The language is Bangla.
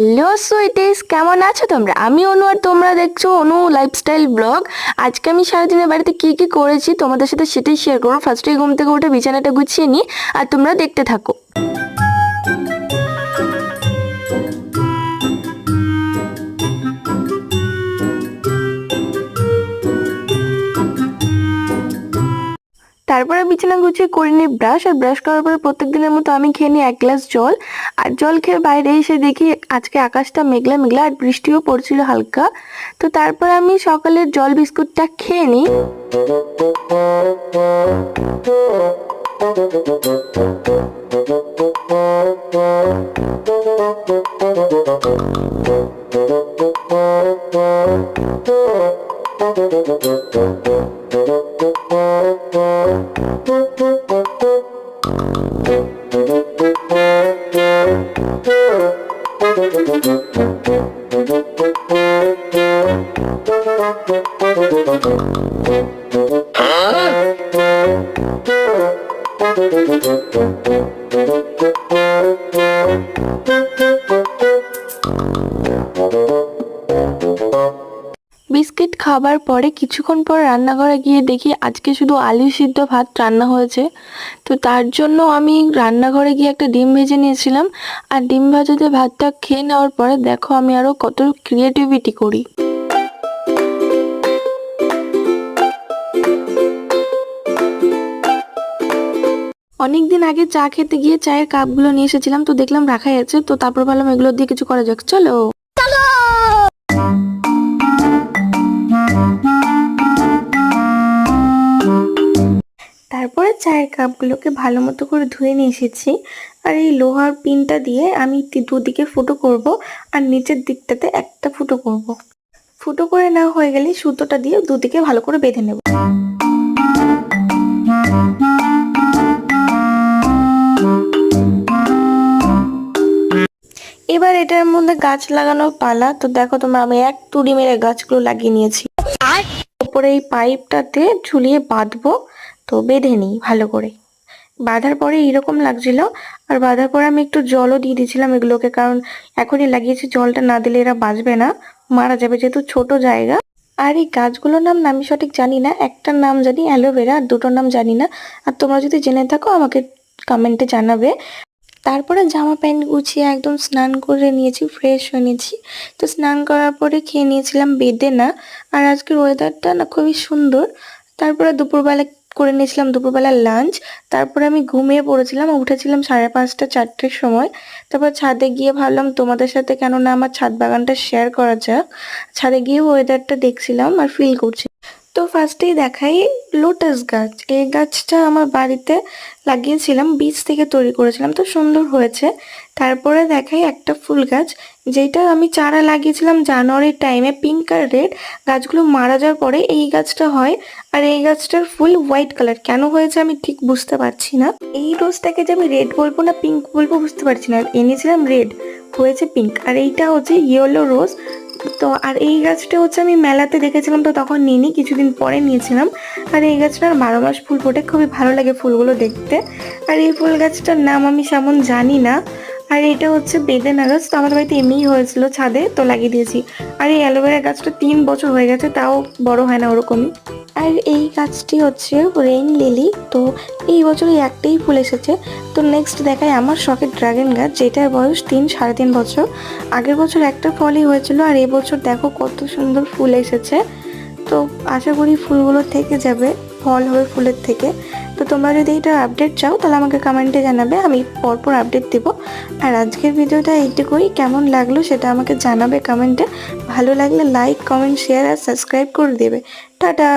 হ্যালো সুইটিস, কেমন আছো তোমরা? আমি অনু আর তোমরা দেখছো অনু লাইফস্টাইল ব্লগ। আজকে আমি সারাদিনের বাড়িতে কি কি করেছি তোমাদের সাথে সেটাই শেয়ার করবো। ফার্স্টে ঘুম থেকে উঠে বিছানাটা গুছিয়ে নিই আর তোমরা দেখতে থাকো। তারপরে বিছানা গুছিয়ে করে নিই ব্রাশ, আর ব্রাশ করার পরে প্রত্যেক দিনের মতো আমি খেয়ে নিই 1 গ্লাস জল। আর জল খেয়ে বাইরে এসে দেখি আজকে আকাশটা মেঘলা মেঘলা আর বৃষ্টিও পড়ছিল হালকা। তো তারপর আমি সকালের জল বিস্কুটটা খেয়ে নিই। বিস্কিট খাবার পরে কিছুক্ষণ পর রান্নাঘরে গিয়ে দেখি আজকে শুধু আলু সিদ্ধ ভাত রান্না হয়েছে। তো তার জন্য আমি রান্নাঘরে গিয়ে একটা ডিম ভেজে নিয়েছিলাম, আর ডিম ভাজাতে ভাতটা খেয়ে নেওয়ার পরে দেখো আমি আরো কত ক্রিয়েটিভিটি করি। অনেকদিন আগে চা খেতে গিয়ে চায়ের কাপগুলো নিয়ে এসেছিলাম, তো দেখলাম রাখাই আছে, তো তারপর ভাবলাম এগুলো দিয়ে কিছু করা যাক, চলো। তারপরে চায়ের কাপগুলোকে ভালো মতো করে ধুয়ে নিয়ে এসেছি, আর এই লোহার পিনটা দিয়ে আমি দুদিকে ফুটো করব, আর নিচের দিকটাতে একটা ফুটো করব। ফুটো করে নেওয়া হয়ে গেলে সুতোটা দিয়ে দুদিকে ভালো করে বেঁধে নেব। এবার এটার মধ্যে গাছ লাগানোর পালা। তো দেখো তোমরা, আমি এক তুড়ি মেরে গাছগুলো লাগিয়ে নিয়েছি। উপরে এই পাইপটাতে ঝুলিয়ে বাঁধবো, তো বেঁধে নিই ভালো করে। বাঁধার পরে এইরকম লাগছিল, আর বাঁধার পরে আমি একটু জলও দিয়ে দিয়েছিলাম এগুলোকে, কারণ এখনই লাগিয়েছি, জলটা না দিলে এরা বাঁচবে না, মারা যাবে, যেহেতু ছোট জায়গা। আর এই গাছগুলোর নাম আমি সঠিক জানি না, একটার নাম জানি অ্যালোভেরা, আর দুটোর নাম জানি না। আর তোমরা যদি জেনে থাকো আমাকে কমেন্টে জানাবে। তারপরে জামা প্যান্ট গুছিয়ে একদম স্নান করে নিয়েছি, ফ্রেশ হয়ে নিয়েছি। তো স্নান করার পরে খেয়ে নিয়েছিলাম বেদেনা। আর আজকের ওয়েদারটা না খুবই সুন্দর। তারপরে দুপুরবেলা করে নিয়েছিলাম দুপুরবেলা লাঞ্চ। তারপরে আমি ঘুমিয়ে পড়েছিলাম, উঠেছিলাম 5:30 4টের সময়। তারপর ছাদে গিয়ে ভাবলাম তোমাদের সাথে কেননা আমার ছাদ বাগানটা শেয়ার করা যাক। ছাদে গিয়ে ওয়েদারটা দেখছিলাম আর ফিল করছি। তো ফার্স্টেই দেখাই লোটাস গাছ। এই গাছটা আমার বাড়িতে লাগিয়েছিলাম, বীজ থেকে তৈরি করেছিলাম, তো সুন্দর হয়েছে। তারপরে দেখাই একটা ফুল গাছ, যেটা আমি চারা লাগিয়েছিলাম জানুয়ারির টাইমে, পিঙ্ক আর রেড। গাছগুলো মারা যাওয়ার পরে এই গাছটা হয়, আর এই গাছটার ফুল হোয়াইট কালার। কেন হয়েছে আমি ঠিক বুঝতে পারছি না। এই রোজটাকে যে আমি রেড বলবো না পিঙ্ক বলবো বুঝতে পারছি না। এনেছিলাম রেড, হয়েছে পিঙ্ক, আর এইটা হচ্ছে ইয়েলো রোজ। তো আর এই গাছটা হচ্ছে আমি মেলাতে দেখেছিলাম, তো তখন নিইনি, কিছুদিন পরে নিয়েছিলাম। আর এই গাছটার 12 মাস ফুল ফোটে, খুবই ভালো লাগে ফুলগুলো দেখতে। আর এই ফুল গাছটার নাম আমি সেমন জানি না। আর এটা হচ্ছে বেদেনা গাছ, তো আমাদের বাড়িতে এমনিই হয়েছিল ছাদে, তো লাগিয়ে দিয়েছি। আর এই অ্যালোভেরা গাছটা 3 বছর হয়ে গেছে, তাও বড় হয় না ওরকমই। আর এই গাছটি হচ্ছে রেইন লিলি, তো এই বছরই একটাই ফুল এসেছে। তো নেক্সট দেখায় আমার শখের ড্রাগন গাছ, যেটার বয়স 3-3.5 বছর। আগের বছর একটা ফলই হয়েছিল, আর এবছর দেখো কত সুন্দর ফুল এসেছে। তো আশা করি ফুলগুলো থেকে যাবে, ফল হবে ফুলের থেকে। তো তোমরা যদি এইটার আপডেট চাও তাহলে আমাকে কমেন্টে জানাবে, আমি পরপর আপডেট দেবো। আর আজকের ভিডিওটা এইটুকুই, কেমন লাগলো সেটা আমাকে জানাবে কমেন্টে। ভালো লাগলে লাইক, কমেন্ট, শেয়ার আর সাবস্ক্রাইব করে দেবে। টাটা।